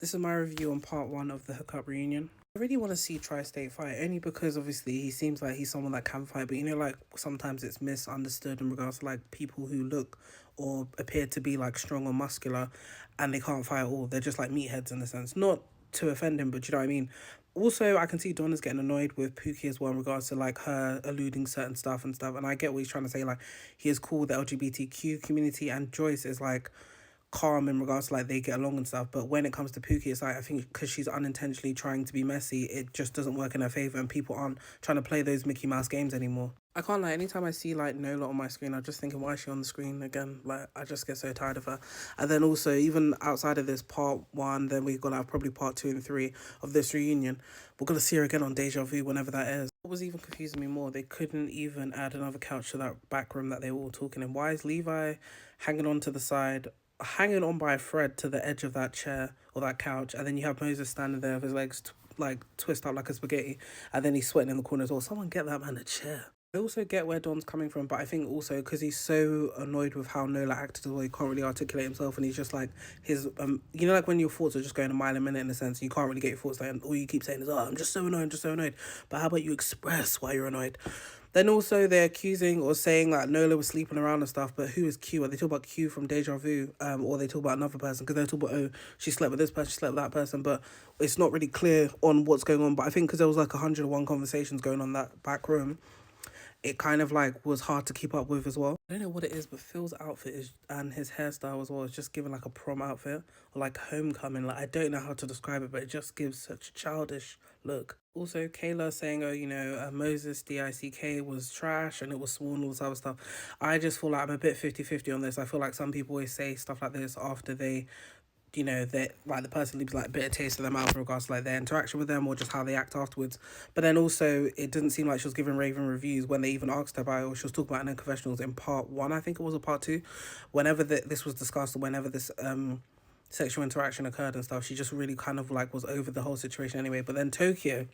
This is my review on part one of the hookup reunion. I really want to see Tri-State fight, only because obviously he seems like he's someone that can fight, but like sometimes it's misunderstood in regards to like people who look or appear to be like strong or muscular and they can't fight at all. They're just like meatheads in a sense. Not to offend him, but you know what I mean? Also, I can see Donna's getting annoyed with Pookie as well in regards to like her alluding certain stuff and stuff. And I get what he's trying to say. Like, he is cool, the LGBTQ community, and Joyce is like calm in regards to like they get along and stuff. But when it comes to Pookie, it's like I think because she's unintentionally trying to be messy, it just doesn't work in her favor, and people aren't trying to play those Mickey Mouse games anymore. I can't lie, anytime I see like Nola on my screen, I'm just thinking, why is she on the screen again? Like, I just get so tired of her. And then also, even outside of this part one, then we're gonna have probably part two and three of this reunion. We're gonna see her again on Deja Vu whenever that is. What was even confusing me more, they couldn't even add another couch to that back room that they were all talking in. Why is Levi hanging on to the side, hanging on by a thread to the edge of that chair or that couch, and then you have Moses standing there with his legs like twist up like a spaghetti, and then he's sweating in the corner as well. Someone get that man a chair. I also get where Don's coming from, but I think also because he's so annoyed with how Nola acted as well, he can't really articulate himself, and he's just like his like when your thoughts are just going a mile a minute in a sense, you can't really get your thoughts like, and all you keep saying is, "Oh, I'm just so annoyed, I'm just so annoyed." But how about you express why you're annoyed? Then also they're accusing or saying that Nola was sleeping around and stuff, but who is Q? Are they talk about Q from Deja Vu, or they talk about another person? Because they talk about, oh, she slept with this person, she slept with that person, but it's not really clear on what's going on. But I think because there was like 101 conversations going on that back room, it kind of like was hard to keep up with as well. I don't know what it is, but Phil's outfit is and his hairstyle as well is just giving like a prom outfit or like homecoming. Like, I don't know how to describe it, but it just gives such a childish look. Also, Kayla saying, oh, Moses DICK was trash and it was sworn, all this other stuff. I just feel like I'm a bit 50-50 on this. I feel like some people always say stuff like this after they that like the person leaves like a bitter taste in their mouth in regards to like their interaction with them or just how they act afterwards. But then also it didn't seem like she was giving Raven reviews when they even asked her about it, or she was talking about it in confessionals in part one, I think it was, a part two, whenever this was discussed, or whenever this sexual interaction occurred and stuff. She just really kind of like was over the whole situation anyway. But then Tokyo,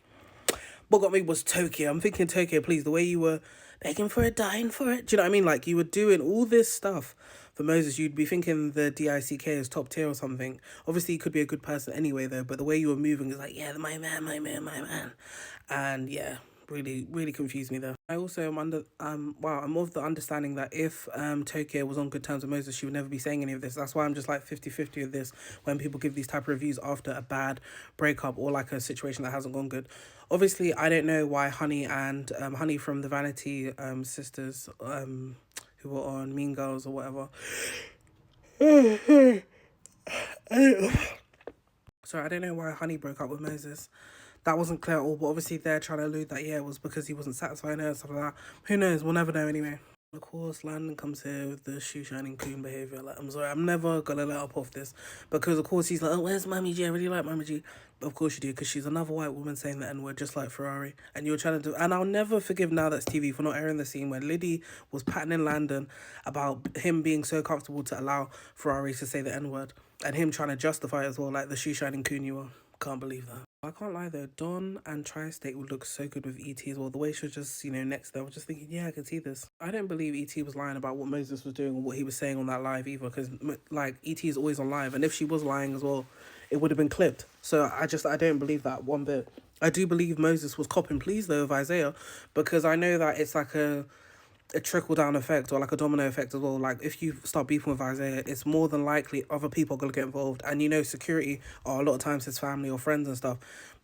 what got me was Tokyo. I'm thinking, Tokyo, please, the way you were begging for it, dying for it. Do you know what I mean? Like, you were doing all this stuff for Moses. You'd be thinking the DICK is top tier or something. Obviously, he could be a good person anyway, though. But the way you were moving is like, yeah, my man, my man, my man. And yeah, really, really confused me there. I also am I'm of the understanding that if Tokyo was on good terms with Moses, she would never be saying any of this. That's why I'm just like 50-50 of this when people give these type of reviews after a bad breakup or like a situation that hasn't gone good. Obviously, I don't know why Honey and Honey from the Vanity sisters who were on Mean Girls or whatever. Sorry, I don't know why Honey broke up with Moses. That wasn't clear at all, but obviously they're trying to allude that, yeah, it was because he wasn't satisfying her and stuff like that. Who knows? We'll never know anyway. Of course, Landon comes here with the shoe shining coon behaviour. Like, I'm sorry, I'm never gonna let up off this. Because, of course, he's like, oh, where's Mammy G? I really like Mammy G. Of course you do, because she's another white woman saying the N-word just like Ferrari. And you're trying to do... And I'll never forgive Now That's TV for not airing the scene where Liddy was patting Landon about him being so comfortable to allow Ferrari to say the N-word. And him trying to justify it as well, like the shoe shining coon you are. Can't believe that. I can't lie though, Don and Tri-State would look so good with ET as well. The way she was just, next to them, I was just thinking, yeah, I can see this. I don't believe ET was lying about what Moses was doing or what he was saying on that live either, because like ET is always on live, and if she was lying as well, it would have been clipped. So I don't believe that one bit. I do believe Moses was copping please though of Isaiah, because I know that it's like a trickle down effect or like a domino effect as well. Like, if you start beefing with Isaiah, it's more than likely other people are going to get involved. And security are a lot of times his family or friends and stuff.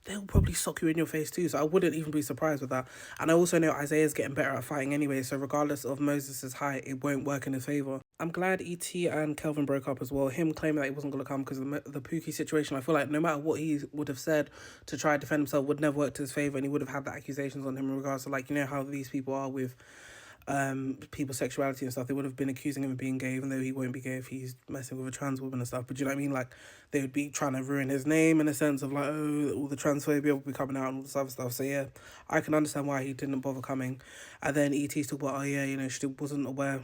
They'll probably sock you in your face too. So I wouldn't even be surprised with that. And I also know Isaiah's getting better at fighting anyway. So regardless of Moses' height, it won't work in his favour. I'm glad E.T. and Kelvin broke up as well. Him claiming that he wasn't going to come because of the Pookie situation. I feel like no matter what he would have said to try to defend himself would never work to his favour. And he would have had the accusations on him in regards to, like, how these people are with people's sexuality and stuff. They would have been accusing him of being gay, even though he won't be gay if he's messing with a trans woman and stuff. But do you know what I mean? Like, they would be trying to ruin his name in a sense of like, oh, all the transphobia will be coming out and all this other stuff. So yeah, I can understand why he didn't bother coming. And then E.T.'s talk about, oh yeah, she wasn't aware.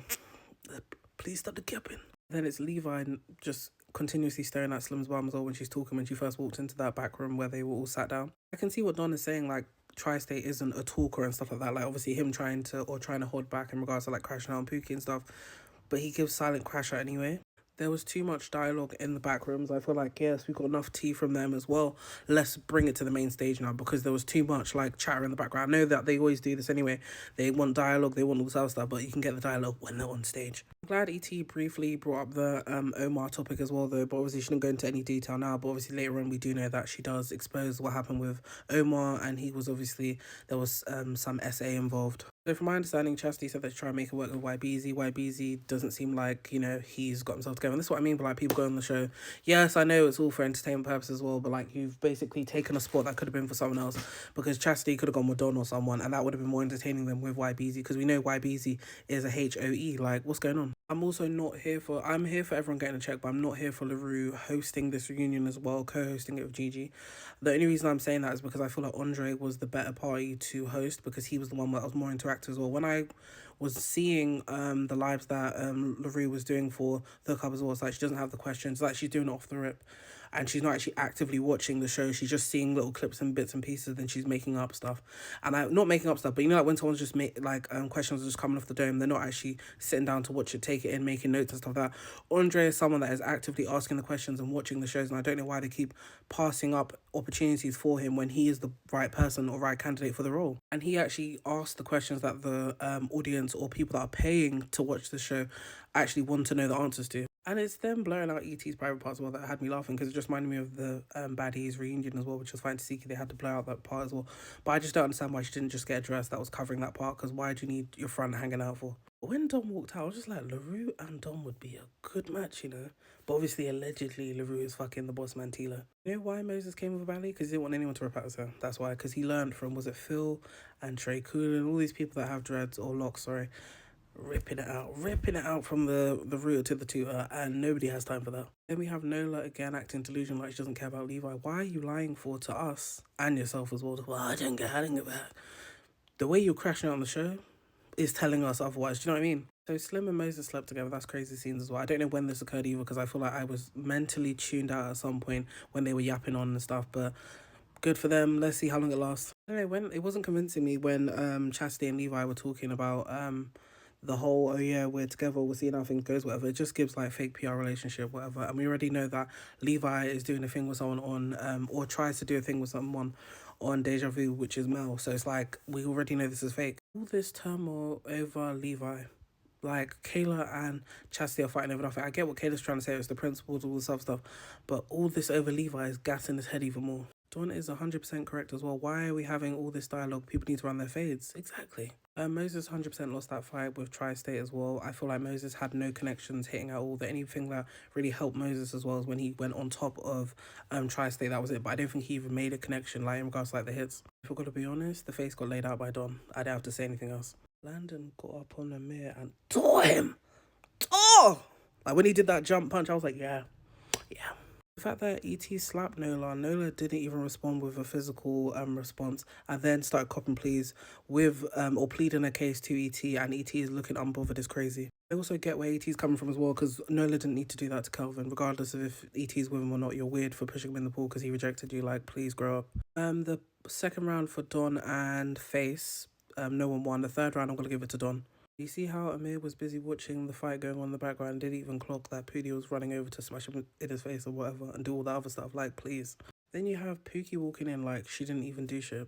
Please stop the gapping. Then it's Levi just continuously staring at Slim's bum as well when she's talking, when she first walked into that back room where they were all sat down. I can see what Don is saying, like, Tri-State isn't a talker and stuff like that. Like, obviously him trying to hold back in regards to like crashing out on Pookie and stuff, but he gives silent crash out anyway. There was too much dialogue in the back rooms. I feel like, yes, we got enough tea from them as well. Let's bring it to the main stage now, because there was too much like chatter in the background. I know that they always do this anyway. They want dialogue, they want all this other stuff, but you can get the dialogue when they're on stage. I'm glad ET briefly brought up the Omar topic as well, though, but obviously she didn't go into any detail now. But obviously later on we do know that she does expose what happened with Omar, and he was obviously, there was some SA involved. So from my understanding, Chastity said that she tried to make it work with YBZ. YBZ doesn't seem like, you know, he's got himself together. And that's what I mean by like people going on the show. Yes, I know it's all for entertainment purposes as well, but like you've basically taken a spot that could have been for someone else, because Chastity could have gone with Don or someone, and that would have been more entertaining than with YBZ, because we know YBZ is a HOE. Like, what's going on? I'm also not here for, I'm here for everyone getting a check, but I'm not here for LaRue hosting this reunion as well, co-hosting it with Gigi. The only reason I'm saying that is because I feel like Andre was the better party to host, because he was the one that was more interactive as well. When I was seeing the lives that LaRue was doing for the club as well, it's like she doesn't have the questions, like she's doing it off the rip. And she's not actually actively watching the show. She's just seeing little clips and bits and pieces, and she's making up stuff. And I, not making up stuff, but you know, like when someone's just questions are just coming off the dome, they're not actually sitting down to watch it, take it in, making notes and stuff like that. Andre is someone that is actively asking the questions and watching the shows, and I don't know why they keep passing up opportunities for him when he is the right person or right candidate for the role. And he actually asked the questions that the audience or people that are paying to watch the show actually want to know the answers to. And it's them blurring out ET's private parts as well that had me laughing, because it just reminded me of the Baddies reunion as well, which was fine to see. They had to blur out that part as well. But I just don't understand why she didn't just get a dress that was covering that part, because why do you need your front hanging out for? When Dom walked out, I was just like, LaRue and Dom would be a good match, you know? But obviously, allegedly, LaRue is fucking the boss man, Tila. You know why Moses came with Valley? Because he didn't want anyone to rip out his hair. That's why. Because he learned from, was it Phil and Trey Coolin, all these people that have dreads, or locks, sorry, ripping it out from the rooter to the tutor, and nobody has time for that. Then we have Nola again acting delusional, like she doesn't care about Levi. Why are you lying for to us and yourself as well? Well, I didn't get back. The way you're crashing out on the show is telling us otherwise. Do you know what I mean? So Slim and Moses slept together. That's crazy scenes as well. I don't know when this occurred either, because I feel like I was mentally tuned out at some point when they were yapping on and stuff, but good for them. Let's see how long it lasts. Anyway, when it wasn't convincing me when Chastity and Levi were talking about the whole, oh yeah, we're together, we'll see how things goes, whatever. It just gives like fake PR relationship, whatever. And we already know that Levi is doing a thing with someone on or tries to do a thing with someone on Deja Vu, which is Mel. So it's like we already know this is fake. All this turmoil over Levi, like Kayla and Chastity are fighting over nothing. I get what Kayla's trying to say, it's the principles, all this other stuff, but all this over Levi is gassing his head even more. Dawn is 100% correct as well. Why are we having all this dialogue? People need to run their fades. Exactly. Moses 100% lost that fight with Tri-State as well. I feel like Moses had no connections hitting at all. The only thing that really helped Moses as well is when he went on top of Tri-State. That was it. But I don't think he even made a connection like in regards to like the hits. If I've got to be honest, the face got laid out by Don. I don't have to say anything else. Landon got up on the mirror and tore him. Oh! Like when he did that jump punch, I was like, yeah. The fact that E.T. slapped Nola didn't even respond with a physical response, and then started copping pleas with or pleading a case to E.T., and E.T. is looking unbothered is crazy. I also get where E.T.'s coming from as well, because Nola didn't need to do that to Kelvin, regardless of if E.T.'s with him or not. You're weird for pushing him in the pool because he rejected you. Like, please grow up. The second round for Don and Face, no one won. The third round, I'm gonna give it to Don. You see how Amir was busy watching the fight going on in the background and didn't even clock that Pookie was running over to smash him in his face or whatever and do all that other stuff? Like, please. Then you have Pookie walking in like she didn't even do shit.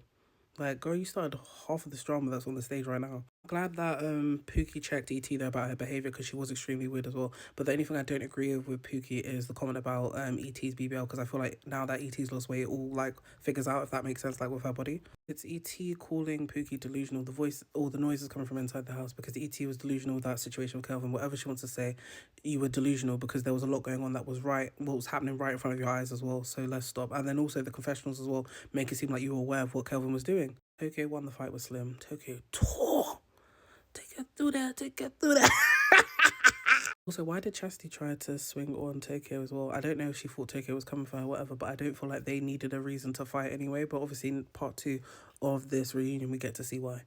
Like, girl, you started half of this drama that's on the stage right now. I'm glad that Pookie checked ET though about her behaviour, because she was extremely weird as well. But the only thing I don't agree with Pookie is the comment about ET's BBL, because I feel like now that ET's lost weight, it all like figures out, if that makes sense, like with her body. It's ET calling Pookie delusional. The voice or the noise is coming from inside the house, because ET was delusional with that situation with Kelvin. Whatever she wants to say, you were delusional because there was a lot going on that was right, what was happening right in front of your eyes as well. So let's stop. And then also the confessionals as well make it seem like you were aware of what Kelvin was doing. Tokyo won the fight with Slim. Tokyo tore. Take her through that. Also, why did Chastity try to swing on Tokyo as well? I don't know if she thought Tokyo was coming for her, whatever, but I don't feel like they needed a reason to fight anyway. But obviously in part 2 of this reunion, we get to see why.